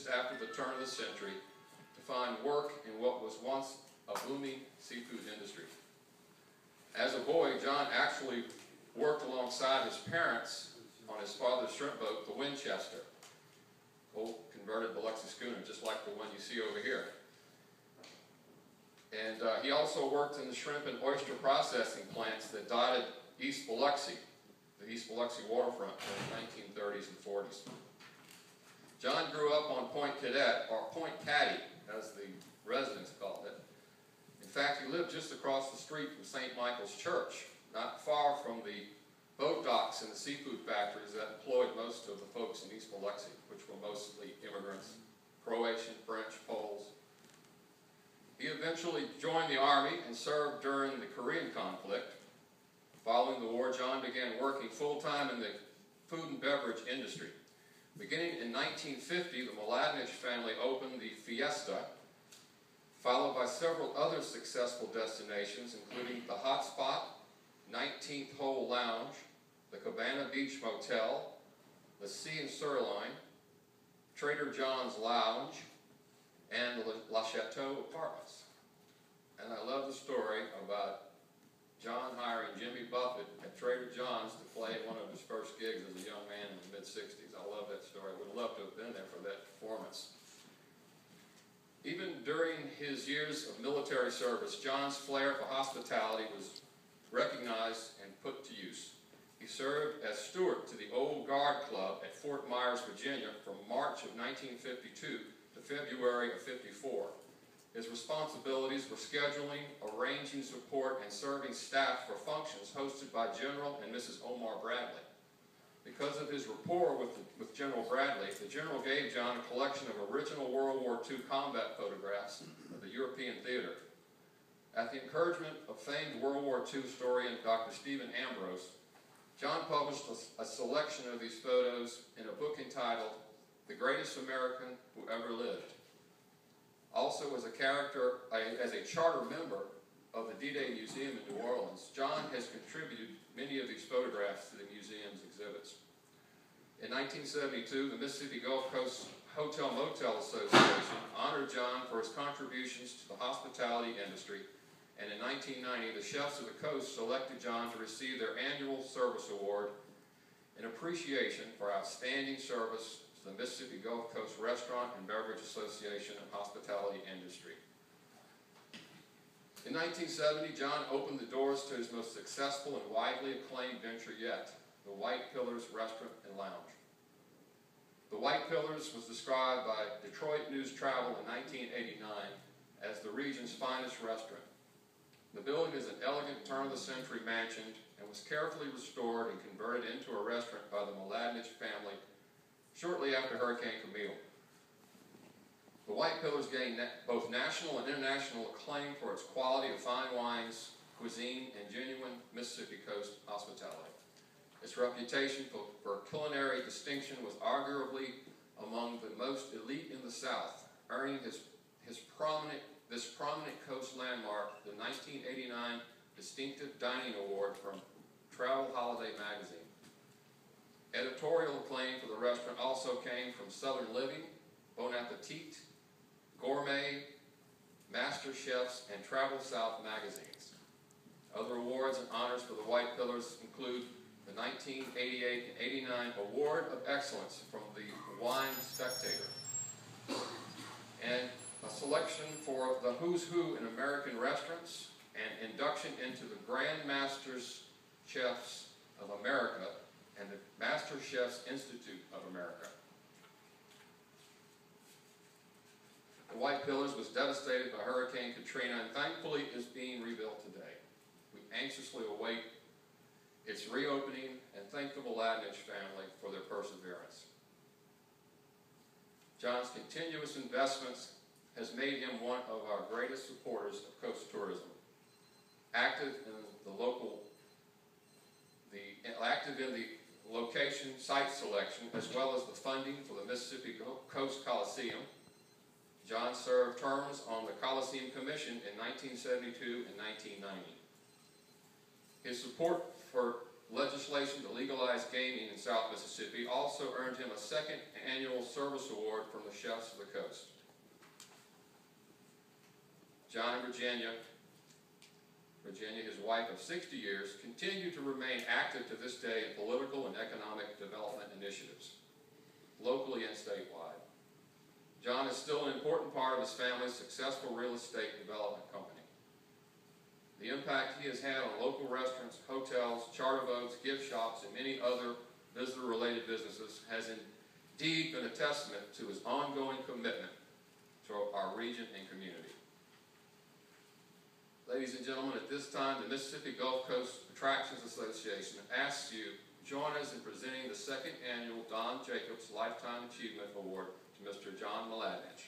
after the turn of the century to find work in what was once a booming seafood industry. As a boy, John actually worked alongside his parents on his father's shrimp boat, the Winchester, old converted Biloxi schooner, just like the one you see over here. And he also worked in the shrimp and oyster processing plants that dotted East Biloxi, the East Biloxi waterfront in the 1930s and 40s. John grew up on Point Cadet, or Point Caddy, as the residents called it. In fact, he lived just across the street from St. Michael's Church, not far from the boat docks and the seafood factories that employed most of the folks in East Biloxi, which were mostly immigrants, Croatian, French, Poles. He eventually joined the Army and served during the Korean conflict. Following the war, John began working full-time in the food and beverage industry. Beginning in 1950, the Mladenic family opened the Fiesta, followed by several other successful destinations, including the Hot Spot, 19th Hole Lounge, the Cabana Beach Motel, the Sea and Sirloin, Trader John's Lounge, and La Chateau Apartments. And I love the story about John hiring Jimmy Buffett at Trader John's to play one of his first gigs as a young man in the mid-60s. I love that story. I would love to have been there for that performance. Even during his years of military service, John's flair for hospitality was recognized and put to use. He served as steward to the Old Guard Club at Fort Myers, Virginia from March of 1952 to February of 54. His responsibilities were scheduling, arranging support, and serving staff for functions hosted by General and Mrs. Omar Bradley. Because of his rapport with General Bradley, the General gave John a collection of original World War II combat photographs of the European theater. At the encouragement of famed World War II historian Dr. Stephen Ambrose, John published a selection of these photos in a book entitled The Greatest American Who Ever Lived. Also, as a charter member of the D-Day Museum in New Orleans, John has contributed many of these photographs to the museum's exhibits. In 1972, the Mississippi Gulf Coast Hotel Motel Association honored John for his contributions to the hospitality industry, and in 1990, the Chefs of the Coast selected John to receive their annual service award in appreciation for outstanding service to the Mississippi Gulf Coast Restaurant and Beverage Association and hospitality industry. In 1970, John opened the doors to his most successful and widely acclaimed venture yet, the White Pillars Restaurant and Lounge. The White Pillars was described by Detroit News Travel in 1989 as the region's finest restaurant. The building is an elegant turn-of-the-century mansion and was carefully restored and converted into a restaurant by the Mladenic family shortly after Hurricane Camille. The White Pillars gained both national and international acclaim for its quality of fine wines, cuisine, and genuine Mississippi Coast hospitality. Its reputation for culinary distinction was arguably among the most elite in the South, earning this prominent coast landmark the 1989 Distinctive Dining Award from Travel Holiday magazine. Editorial acclaim for the restaurant also came from Southern Living, Bon Appetit, Gourmet, Master Chefs, and Travel South magazines. Other awards and honors for the White Pillars include the 1988 and 89 Award of Excellence from the Wine Spectator, and a selection for the Who's Who in American Restaurants, and induction into the Grand Masters Chefs of America and the Master Chefs Institute of America. The White Pillars was devastated by Hurricane Katrina and thankfully is being rebuilt today. We anxiously await its reopening and thank the Mladenic family for their perseverance. John's continuous investments has made him one of our greatest supporters of coast tourism. Active in the location site selection as well as the funding for the Mississippi Coast Coliseum. John served terms on the Coliseum Commission in 1972 and 1990. His support for legislation to legalize gaming in South Mississippi also earned him a second annual service award from the Chefs of the Coast. John and Virginia, his wife of 60 years, continue to remain active to this day in political and economic development initiatives, locally and statewide. John is still an important part of his family's successful real estate development company. The impact he has had on local restaurants, hotels, charter boats, gift shops, and many other visitor-related businesses has indeed been a testament to his ongoing commitment to our region and community. Ladies and gentlemen, at this time, the Mississippi Gulf Coast Attractions Association asks you to join us in presenting the second annual Don Jacobs Lifetime Achievement Award to Mr. John Mladinich.